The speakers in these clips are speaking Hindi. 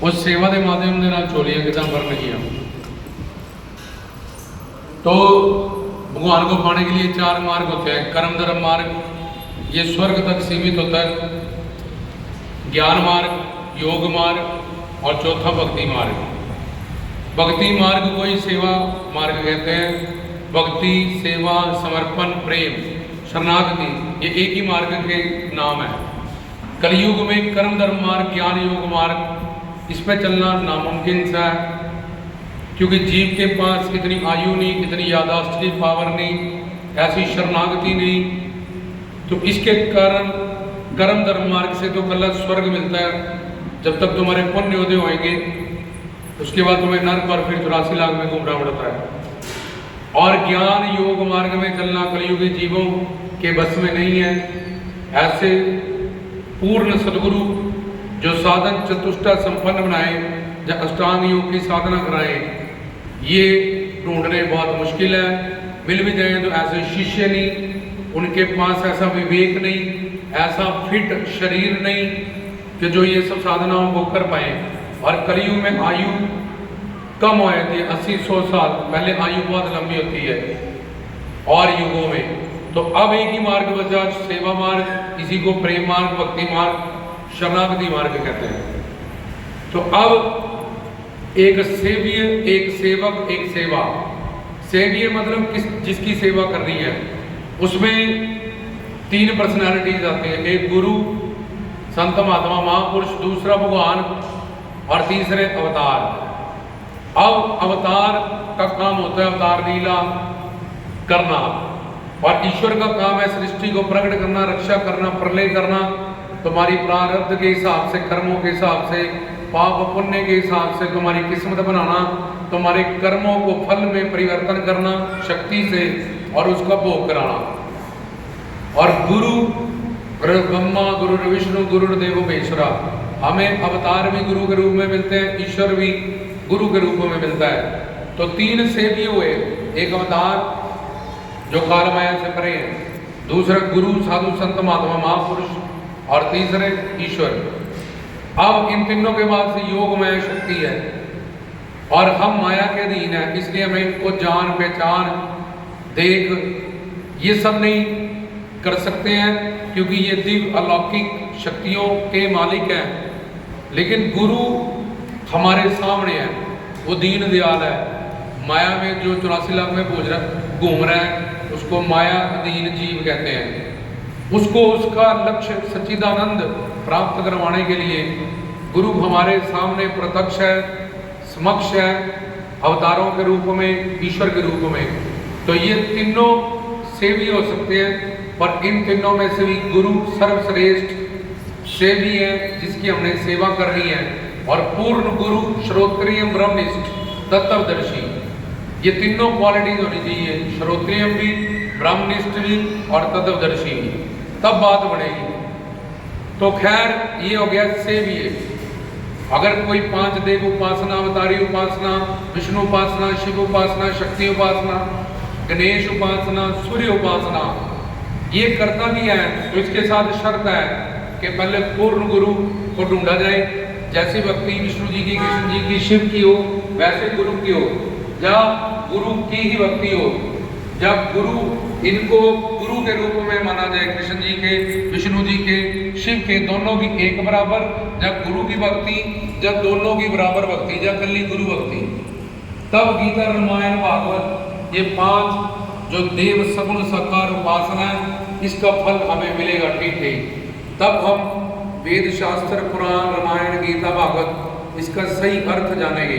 उस सेवा के माध्यम के नाल झोलियां किदां भरनगियां। तो भगवान को पाने के लिए 4 मार्ग होते हैं। कर्म धर्म मार्ग, ये स्वर्ग तक सीमित होता है। ज्ञान मार्ग, योग मार्ग और चौथा भक्ति मार्ग। भक्ति मार्ग को ही सेवा मार्ग कहते हैं। भक्ति, सेवा, समर्पण, प्रेम, शरणागति, ये एक ही मार्ग के नाम है। कलयुग में कर्म धर्म मार्ग, ज्ञान योग मार्ग, इस पर चलना नामुमकिन सा है, क्योंकि जीव के पास इतनी आयु नहीं, इतनी यादाश्त की पावर नहीं, ऐसी शरणागति नहीं। तो इसके कारण कर्म धर्म मार्ग से तो कल स्वर्ग मिलता है, जब तक तुम्हारे पुण्य उदय होंगे, उसके बाद तुम्हें नर्क और फिर 84 लाख में घूमना पड़ता है। और ज्ञान योग मार्ग में चलना कलयुगी जीवों के बस में नहीं है। ऐसे पूर्ण सदगुरु जो साधन चतुष्टा संपन्न बनाए या अष्टांग योग की साधना कराए, ये ढूंढने बहुत मुश्किल है। मिल भी जाए तो ऐसे शिष्य नहीं, उनके पास ऐसा विवेक नहीं, ऐसा फिट शरीर नहीं कि जो ये सब साधनाओं को कर पाए। और कलयुग में आयु कम हो जाती है, 80-100 साल पहले आयु बहुत लंबी होती है और युगों में। तो अब एक ही मार्ग बचा, सेवा मार्ग, इसी को प्रेम मार्ग, भक्ति मार्ग, शरणागति मार्ग कहते हैं। तो अब एक सेव्य, एक सेवक, एक सेवा। सेव्य मतलब जिसकी सेवा कर रही है, उसमें 3 पर्सनालिटीज आती हैं। एक गुरु, संत महात्मा महापुरुष, दूसरा भगवान और तीसरे अवतार। अब अवतार का काम होता है अवतार लीला करना, और ईश्वर का काम है सृष्टि को प्रकट करना, रक्षा करना, प्रलय करना, तुम्हारी प्रारब्ध के हिसाब से, कर्मों के हिसाब से, पाप पुण्य के हिसाब से तुम्हारी किस्मत बनाना, तुम्हारे कर्मों को फल में परिवर्तन करना शक्ति से, और उसका भोग कराना। और गुरु, गुरु ब्रह्मा, गुरु विष्णु, गुरुदेव महेश्वरा। हमें अवतार भी गुरु के रूप में मिलते हैं, ईश्वर भी गुरु के रूप में मिलता है। तो 3 सेव्य हुए, एक अवतार जो काल माया से परे है, दूसरा गुरु, साधु, संत, महात्मा, महापुरुष, और तीसरे ईश्वर। अब इन तीनों के बाद से योग माया शक्ति है, और हम माया के अधीन है, इसलिए हमें इनको जान पहचान देख ये सब नहीं कर सकते हैं, क्योंकि ये दिव्य अलौकिक शक्तियों के मालिक हैं। लेकिन गुरु हमारे सामने है, वो दीन दयाल है। माया में जो 84 लाख में घूम रहा है, उसको माया अधीन जीव कहते हैं। उसको उसका लक्ष्य सच्चिदानंद प्राप्त करवाने के लिए गुरु हमारे सामने प्रत्यक्ष है, समक्ष है, अवतारों के रूप में, ईश्वर के रूप में। तो ये तीनों सेवी हो सकते हैं, पर इन तीनों में से भी गुरु सर्वश्रेष्ठ सेवी है, जिसकी हमने सेवा करनी है। और पूर्ण गुरु, श्रोत्रियम, ब्रह्मनिष्ठ, तत्वदर्शी, ये तीनों क्वालिटीज होनी चाहिए, श्रोत्रियम भी, ब्रह्मनिष्ठ भी और तत्वदर्शी भी, तब बात बढ़ेगी। तो खैर ये हो गया सेव्य। अगर कोई 5 देव उपासना, अवतारी उपासना, विष्णु उपासना, शिव उपासना, शक्ति उपासना, गणेश उपासना, सूर्य उपासना ये करता भी है, तो इसके साथ शर्त है कि पहले पूर्ण गुरु को ढूंढा जाए। जैसी भक्ति विष्णु जी की, कृष्ण जी की, शिव की हो, वैसे गुरु की हो, या गुरु की ही भक्ति हो। जब गुरु, इनको गुरु के रूप में माना जाए, कृष्ण जी के, विष्णु जी के, शिव के, दोनों की एक बराबर, जब गुरु की भक्ति, जब दोनों की बराबर भक्ति, जब कल्ली गुरु भक्ति, तब गीता, रामायण, भागवत, ये 5 जो देव सगुण साकार उपासना है, इसका फल हमें मिलेगा ठीक है। तब हम वेद शास्त्र, पुराण, रामायण, गीता, भागवत, इसका सही अर्थ जानेंगे।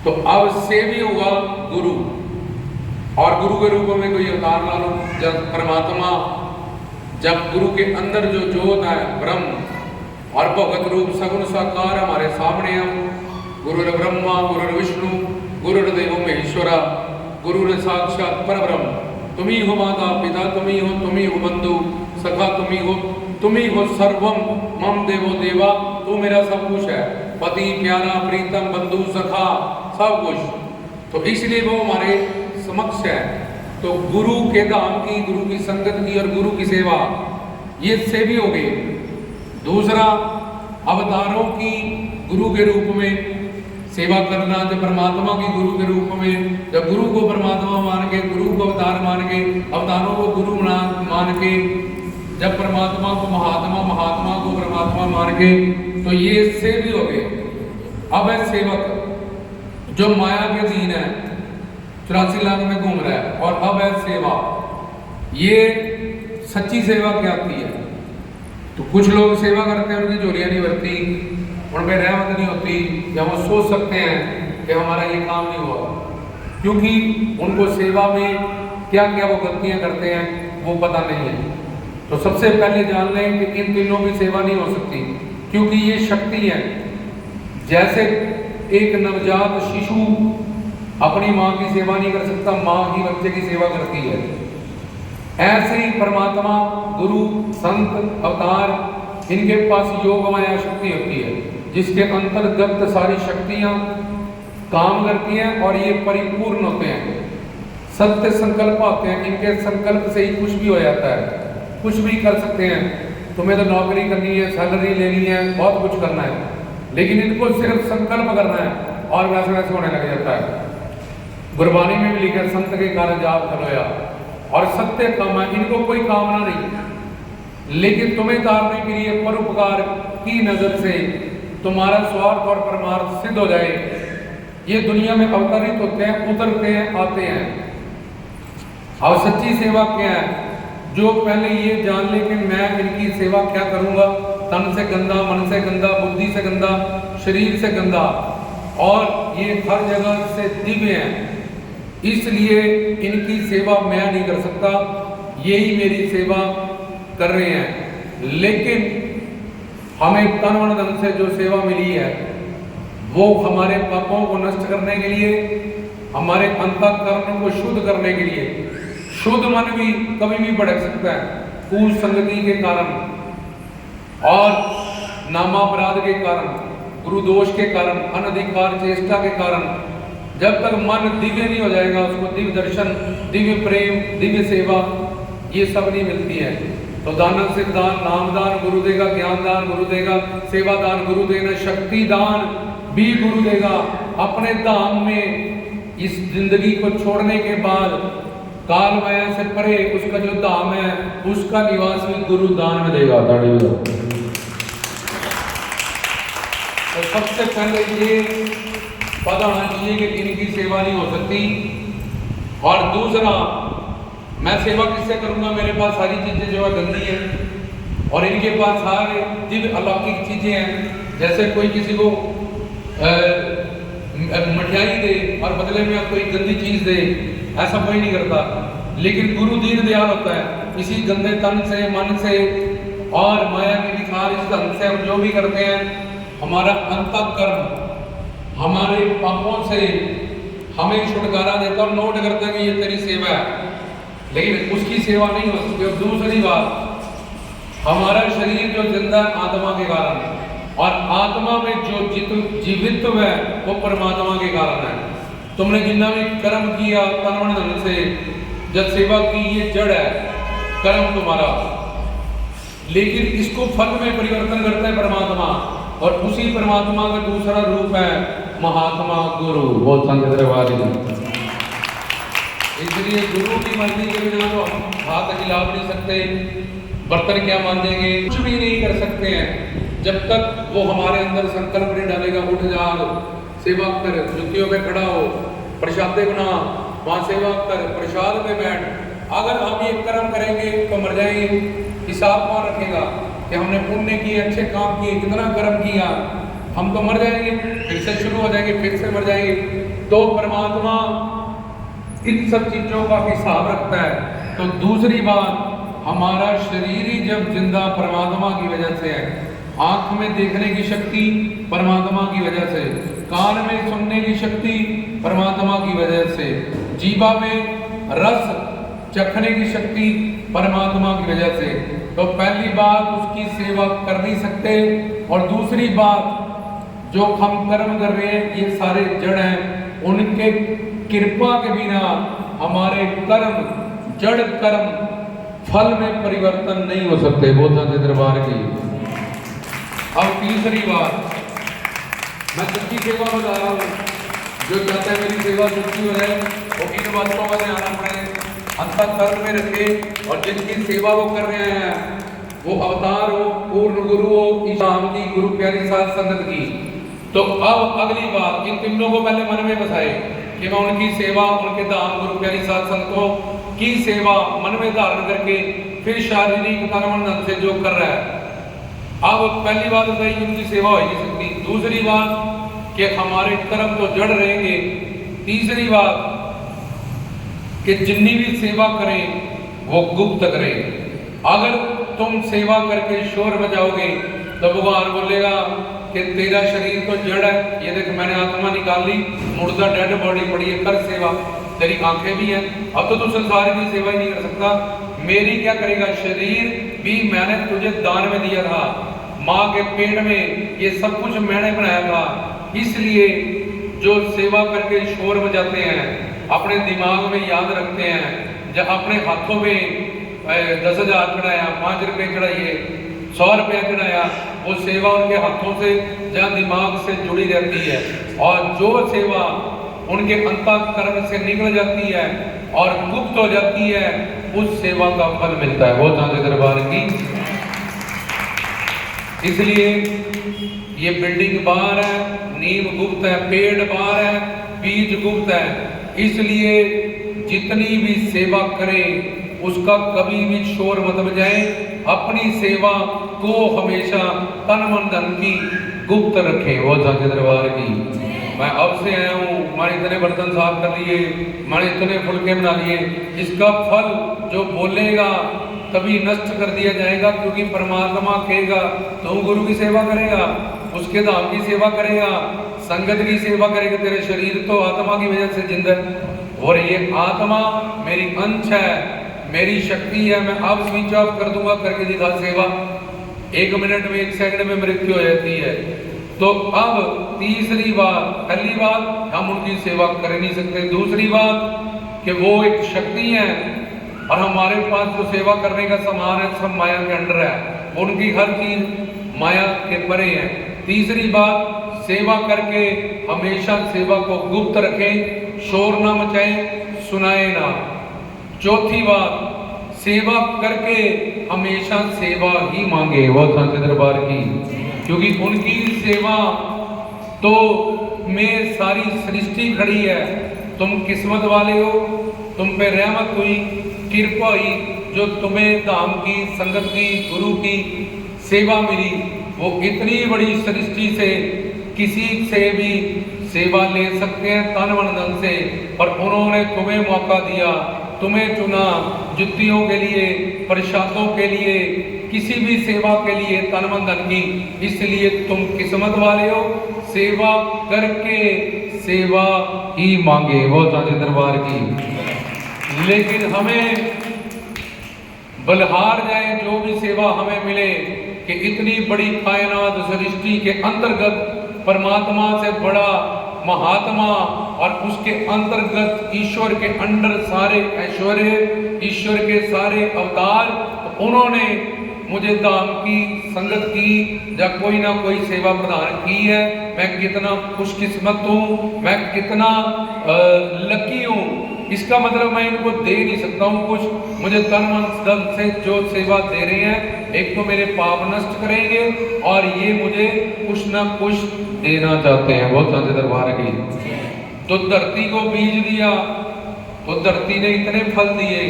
तो अब सेव्य हुआ गुरु, और गुरु के रूप में कोई अवतार ला लो। जब परमात्मा, जब गुरु के अंदर जो ज्योत है ब्रह्म, और भगवत रूप सगुण साकार हमारे सामने है। गुरु ब्रह्मा, गुरु विष्णु, गुरुदेव महेश्वरा, गुरु साक्षात परब्रह्म। तुम ही हो माता पिता, तुम ही हो बंधु सखा, तुम ही हो सर्वम मम देवो देवा, तू मेरा सब कुछ है, पति प्यारा प्रीतम बंधु सखा सब कुछ। तो इसलिए वो हमारे समक्ष है। तो गुरु के धाम की, गुरु की संगत की और गुरु की सेवा, ये सेवी हो गई। दूसरा अवतारों की गुरु के रूप में सेवा करना, जब परमात्मा की गुरु के रूप में, जब गुरु को परमात्मा मान के, गुरु को अवतार मान के, अवतारों को गुरु मान के, जब परमात्मा को महात्मा, महात्मा को परमात्मा मान के, तो ये सेवी हो गए। अब है सेवक जो माया के दीन है, 84 लाख में घूम रहा है। और अब है सेवा, ये सच्ची सेवा क्या आती है। तो कुछ लोग सेवा करते हैं, उनकी झोलियां नहीं भरती, उनमें रहमत नहीं होती, या वो सोच सकते हैं कि हमारा ये काम नहीं हुआ, क्योंकि उनको सेवा में क्या क्या वो गलतियां करते हैं वो पता नहीं है। तो सबसे पहले जान लें कि इन तीनों की सेवा नहीं हो सकती, क्योंकि ये शक्ति है। जैसे एक नवजात शिशु अपनी माँ की सेवा नहीं कर सकता, माँ ही बच्चे की सेवा करती है, ऐसे ही परमात्मा, गुरु, संत, अवतार, इनके पास योग माया शक्ति होती है, जिसके अंतर्गत सारी शक्तियां काम करती हैं और ये परिपूर्ण होते हैं। सत्य संकल्प होते हैं, इनके संकल्प से ही कुछ भी हो जाता है, कुछ भी कर सकते हैं। तुम्हें तो नौकरी करनी है, सैलरी लेनी है, बहुत कुछ करना है, लेकिन इनको सिर्फ संकल्प करना है और वैसे वैसे होने लग जाता है। गुरबानी में भी लिखा, संत के कारण जाप खलोया, और सत्य काम है, इनको कोई कामना नहीं, लेकिन तुम्हें तारने के लिए परोपकार की नजर से तुम्हारा स्वार्थ और परमार्थ सिद्ध हो जाए। ये दुनिया में अवतरित होते हैं, उतरते हैं, आते हैं। और सच्ची सेवा क्या है? जो पहले ये जान ले कि मैं इनकी सेवा क्या करूंगा, तन से गंदा, मन से गंदा, बुद्धि से गंदा, शरीर से गंदा, और ये हर जगह से दिव्य हैं, इसलिए इनकी सेवा मैं नहीं कर सकता, यही मेरी सेवा कर रहे हैं। लेकिन हमें तन मन धन से जो सेवा मिली है वो हमारे पापों को नष्ट करने के लिए, हमारे अंतःकरण को शुद्ध करने के लिए। शुद्ध मन भी कभी भी भटक सकता है, कुल संगति के कारण और नामापराध के कारण, गुरु दोष के कारण, अनधिकार चेष्टा के कारण। जब तक मन दिव्य नहीं हो जाएगा, उसको दिव्य दर्शन, दिव्य प्रेम, दिव्य सेवा ये सब नहीं मिलती है। तो दान से दान, नाम दान गुरु देगा, ज्ञान दान गुरु देगा, सेवा दान गुरु देगा, शक्ति दान भी गुरु देगा। अपने धाम में इस जिंदगी को छोड़ने के बाद काल माया से परे उसका जो धाम है, उसका निवास भी गुरु दान में देगा। तो सबसे पहले ये पता होना चाहिए कि इनकी सेवा नहीं हो सकती। और दूसरा, मैं सेवा किससे करूंगा? मेरे पास सारी चीजें जो है गंदी है और इनके पास सारे दिव्य अलौकिक चीजें हैं। जैसे कोई किसी को मिठाई दे और बदले में कोई गंदी चीज दे, ऐसा कोई नहीं करता। लेकिन गुरु दीन दयाल होता है, इसी गंदे तन से, मन से और माया के विकार इस धन से हम जो भी करते हैं, हमारा अंतःकरण हमारे पापों से हमें छुटकारा देता और नोट करता है कि ये तेरी सेवा है, लेकिन उसकी सेवा नहीं हो सकती। और दूसरी बात, हमारा शरीर जो जिंदा आत्मा के कारण, और आत्मा में जो जीवित्व है वो परमात्मा के कारण है। तुमने जितना भी कर्म किया तन मन धन से, जब सेवा की, ये जड़ है कर्म तुम्हारा, लेकिन इसको फल में परिवर्तन करता है परमात्मा, और उसी परमात्मा का दूसरा रूप है महात्मा गुरु। बहुत संत। इसलिए गुरु की मर्जी के बिना तो हम हाथ हिला नहीं सकते, बर्तन क्या मान देंगे, कुछ भी नहीं कर सकते हैं जब तक वो हमारे अंदर संकल्प नहीं डालेगा। उठ जाग, सेवा कर, जुतियों पे खड़ा हो, प्रसादे बना, वहाँ सेवा कर, प्रसाद पे बैठ। अगर हम ये कर्म करेंगे तो मर जाएंगे। हिसाब कौन रखेगा कि हमने पुण्य किए, अच्छे काम किए, कितना कर्म किया? हम तो मर जाएंगे, फिर से शुरू हो जाएंगे, फिर से मर जाएंगे। तो परमात्मा इन सब चीजों का हिसाब रखता है। तो दूसरी बात, हमारा शरीर ही जब जिंदा परमात्मा की वजह से है, आंख में देखने की शक्ति परमात्मा की वजह से, कान में सुनने की शक्ति परमात्मा की वजह से, जीवा में रस चखने की शक्ति परमात्मा की वजह से। तो पहली बात, उसकी सेवा कर नहीं सकते। और दूसरी बात, जो हम कर्म कर रहे हैं ये सारे जड़ हैं, उनके कृपा के बिना हमारे कर्म, जड़ कर्म फल में परिवर्तन नहीं हो सकते। बोधा के दरबार की अब तीसरी बात, मैं सच्ची सेवा बता रहा हूँ, जो चाहता है मेरी सेवा सच्ची हो जाए वो इन बातों का ध्यान अपने अंतःकरण में रखे, और जिनकी सेवा वो कर रहे हैं वो अवतार हो, पूर्ण गुरु हो, ईशान की गुरु प्यारी साध संगत की। तो अब अगली बात, इन तीनों को पहले मन में बसाए कि मैं उनकी सेवा, उनके धाम गुरु प्यारी साध संतों की सेवा मन में धारण करके फिर शारीरिक कर्म धन से जो कर रहा है। अब पहली बात बताई कि उनकी सेवा हो ही नहीं सकती। दूसरी बात कि हमारे कर्म तो जड़ रहेंगे। तीसरी बात कि जितनी भी सेवा करें वो गुप्त करें। अगर तुम सेवा करके शोर बजाओगे तो भगवान बोलेगा कि तेरा शरीर तो जड़ है, ये देख मैंने आत्मा निकाल ली, मुर्दा डेड बॉडी पड़ी है, कर सेवा, तेरी आंखें भी हैं, अब तो तू संसार की सेवा ही नहीं कर सकता, मेरी क्या करेगा? शरीर भी मैंने तुझे दान में दिया था, माँ के पेट में ये सब कुछ मैंने बनाया था। इसलिए जो सेवा करके शोर बजाते हैं, अपने दिमाग में याद रखते हैं, जब अपने हाथों में 10,000 चढ़ाया, 5 रुपये चढ़ाइए, 100 रुपया चढ़ाया, वो सेवा उनके हाथों से जहाँ दिमाग से जुड़ी रहती है, और जो सेवा उनके अंतःकरण से निकल जाती है और गुप्त हो जाती है, उस सेवा का फल मिलता है वो साचे दरबार की। इसलिए ये बिल्डिंग बाहर है, नींव गुप्त है, पेड़ बाहर है, बीज गुप्त है। इसलिए जितनी भी सेवा करें उसका कभी भी शोर मत बजाए, अपनी सेवा को हमेशा तन मन धन की गुप्त रखें वो साचे दरबार की। मैं अब से आया हूँ, मैंने इतने बर्तन साफ कर लिए, मैंने इतने फुलके बना लिए, इसका फल जो बोलेगा तभी नष्ट कर दिया जाएगा, क्योंकि परमात्मा कहेगा तुम गुरु की सेवा करेगा, उसके धाम की सेवा करेगा, संगत की सेवा करेगा, तेरे शरीर तो आत्मा की वजह से जिंदा है, और ये आत्मा मेरी अंश है, मेरी शक्ति है, मैं अब स्विच ऑफ कर दूंगा, करके दिखा सेवा, 1 मिनट में 1 सेकंड में मृत्यु हो जाती है। तो अब तीसरी बात, पहली बात हम उनकी सेवा कर नहीं सकते, दूसरी बात कि वो एक शक्ति है और हमारे पास जो सेवा करने का सामान है सब माया के अंडर है, उनकी हर चीज माया के परे है। तीसरी बात, सेवा करके हमेशा सेवा को गुप्त रखें, शोर ना मचाएं, सुनाए ना। चौथी बात, सेवा करके हमेशा सेवा ही मांगे वो साचे दरबार की, क्योंकि उनकी सेवा तो में सारी सृष्टि खड़ी है। तुम किस्मत वाले हो, तुम पे रहमत हुई, कृपा हुई, जो तुम्हें धाम की, संगत की, गुरु की सेवा मिली, वो इतनी बड़ी सृष्टि से किसी से भी सेवा ले सकते हैं तन मन धन से, पर उन्होंने तुम्हें मौका दिया, तुम्हें चुना जुत्तियों के लिए, प्रसादों के लिए, किसी भी सेवा के लिए तन मन धन की, इसलिए तुम किस्मत वाले हो। सेवा करके सेवा ही मांगे वो साचे दरबार की। लेकिन हमें बलहार जाए जो भी सेवा हमें मिले कि इतनी बड़ी कायनात सृष्टि के अंतर्गत परमात्मा से बड़ा महात्मा और उसके अंतर्गत ईश्वर के अंडर सारे ऐश्वर्य, ईश्वर के सारे अवतार, तो उन्होंने मुझे धाम की, संगत की या कोई ना कोई सेवा प्रदान की है। मैं कितना खुशकिस्मत हूँ, मैं कितना लकी हूँ। इसका मतलब मैं इनको दे नहीं सकता हूँ कुछ, मुझे तन मन धन से जो सेवा दे रहे हैं, एक तो मेरे पाप नष्ट करेंगे और ये मुझे कुछ ना कुछ देना चाहते हैं वो साचे दरबार की। तो धरती को बीज दिया तो धरती ने इतने फल दिए,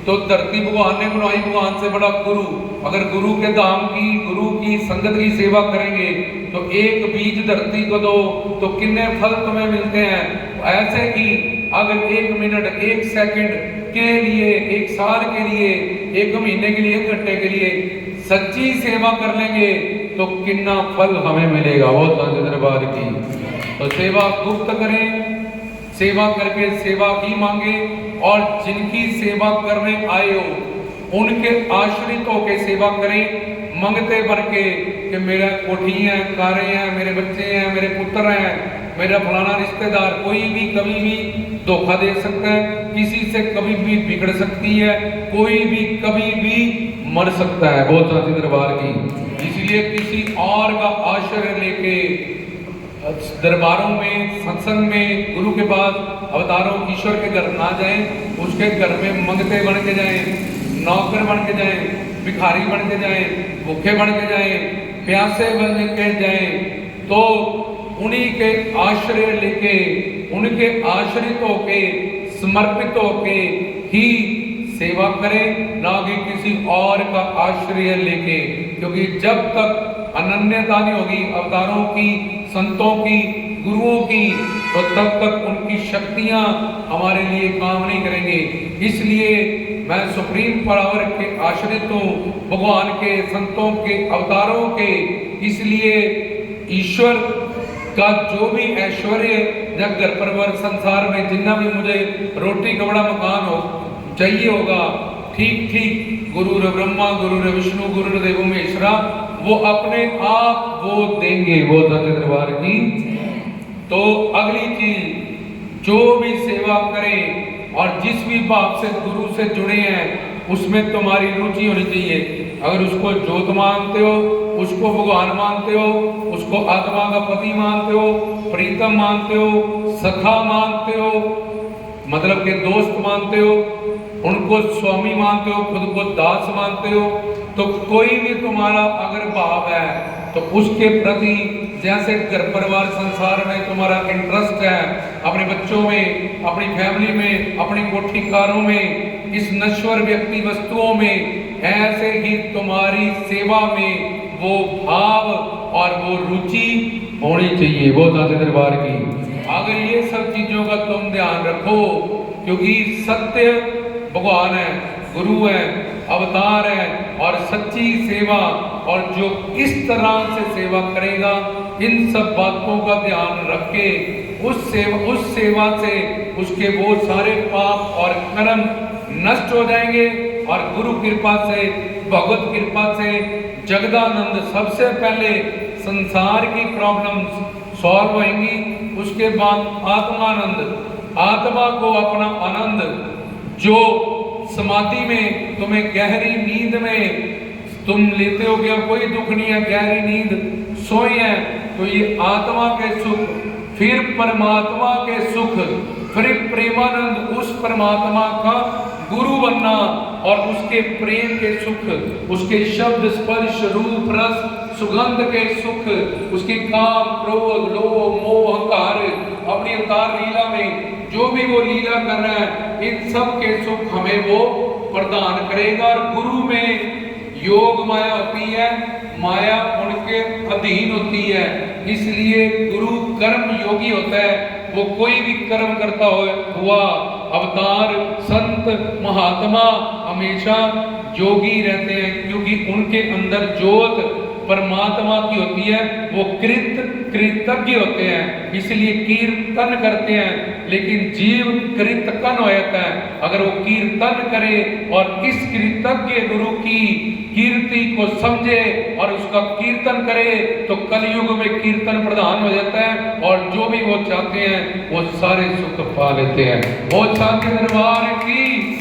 तो धरती भगवान ने बनाई, भगवान से बड़ा गुरु। अगर गुरु के धाम की, गुरु की संगत की सेवा करेंगे तो एक बीज धरती को दो तो कितने फल तुम्हें मिलते हैं। ऐसे ही अगर 1 मिनट, 1 सेकंड के लिए, 1 साल के लिए, 1 महीने के लिए, 1 घंटे के लिए सच्ची सेवा कर लेंगे तो कितना फल हमें मिलेगा वो साचे दरबार की। तो सेवा गुप्त करें, सेवा करके सेवा ही मांगे, और जिनकी सेवा करने आए हो उनके आश्रितों के सेवा करें, मंगते बन के कि मेरा कोठी है, कारें हैं, मेरे बच्चे हैं, मेरे पुत्र हैं, मेरा फलाना रिश्तेदार, कोई भी कभी भी धोखा दे सकता है, किसी से कभी भी बिगड़ सकती है, कोई भी कभी भी मर सकता है। बहुत साथी दरबार की, इसलिए किसी और का आश्रय लेके दरबारों में, सत्संग में, गुरु के पास, अवतारों ईश्वर के घर ना जाएं, उसके घर में मंगते बन के जाएं, नौकर बन के जाएं, भिखारी बन के जाएं, भूखे बन के जाएं, प्यासे बन के जाएं, तो उन्हीं के आश्रय लेके, उनके आश्रित होके, समर्पित होके ही सेवा करें, ना कि किसी और का आश्रय लेके। क्योंकि जब तक अनन्यता नहीं होगी अवतारों की, संतों की, गुरुओं की, तो तब तक उनकी शक्तियां हमारे लिए काम नहीं करेंगे। इसलिए मैं सुप्रीम पावर के आश्रित हूँ, भगवान के, संतों के, अवतारों के। इसलिए ईश्वर का जो भी ऐश्वर्य जब घर परिवार संसार में जितना भी मुझे रोटी कपड़ा मकान हो चाहिए होगा, ठीक ठीक गुरु ब्रह्मा, गुरु विष्णु, गुरु देव महेश्वरा, वो अपने आप वो देंगे। वो दरबार की। तो अगली चीज, जो भी सेवा करें और जिस भी भाव से गुरु से जुड़े हैं उसमें तुम्हारी रुचि होनी चाहिए। अगर उसको जोत मानते हो, उसको भगवान मानते हो, उसको आत्मा का पति मानते हो, प्रीतम मानते हो, सखा मानते हो, मतलब के दोस्त मानते हो, उनको स्वामी मानते हो, खुद को दास मानते हो, तो कोई भी तुम्हारा अगर भाव है तो उसके प्रति, जैसे घर परिवार संसार में तुम्हारा इंटरेस्ट है, अपने बच्चों में, अपनी फैमिली में, अपनी कोठी कारों में, इस नश्वर व्यक्ति वस्तुओं में, ऐसे ही तुम्हारी सेवा में वो भाव और वो रुचि होनी चाहिए। वो दाते दरबार की। अगर ये सब चीजों का तुम ध्यान रखो, क्योंकि सत्य भगवान है, गुरु है, अवतार है, और सच्ची सेवा, और जो इस तरह से सेवा करेगा, इन सब बातों का ध्यान रख के उस सेवा से उसके वो सारे पाप और कर्म नष्ट हो जाएंगे, और गुरु कृपा से, भगवत कृपा से जगदानंद सबसे पहले संसार की प्रॉब्लम्स सॉल्व होंगी। उसके बाद आत्मानंद, आत्मा को अपना आनंद, जो समाधि में तुम्हें गहरी नींद में तुम लेते हो गया, कोई दुख नहीं है, गहरी नींद सोए हैं, तो ये आत्मा के सुख, फिर परमात्मा के सुख, फिर प्रेमानंद, उस परमात्मा का गुरु बनना, और उसके प्रेम के सुख, उसके शब्द स्पर्श रूप रस सुगंध के सुख, उसके काम क्रोध लोभ मोह अहंकार, अपनी अवतार लीला में जो भी वो लीला कर रहा है, इन सब के सुख हमें वो प्रदान करेगा। और गुरु में योग माया होती है, माया उनके अधीन होती है, इसलिए गुरु कर्म योगी होता है। वो कोई भी कर्म करता हुआ अवतार, संत, महात्मा हमेशा योगी रहते हैं, क्योंकि उनके अंदर जोत परमात्मा की होती है, वो कृतज्ञ होते हैं, इसलिए कीर्तन करते हैं। लेकिन जीव कृतज्ञ हो जाता है अगर वो कीर्तन करे और इस कृतज्ञ गुरु की कीर्ति को समझे और उसका कीर्तन करे, तो कलयुग में कीर्तन प्रधान हो जाता है, और जो भी वो चाहते हैं वो सारे सुख पा लेते हैं। वो चाहते दरबार की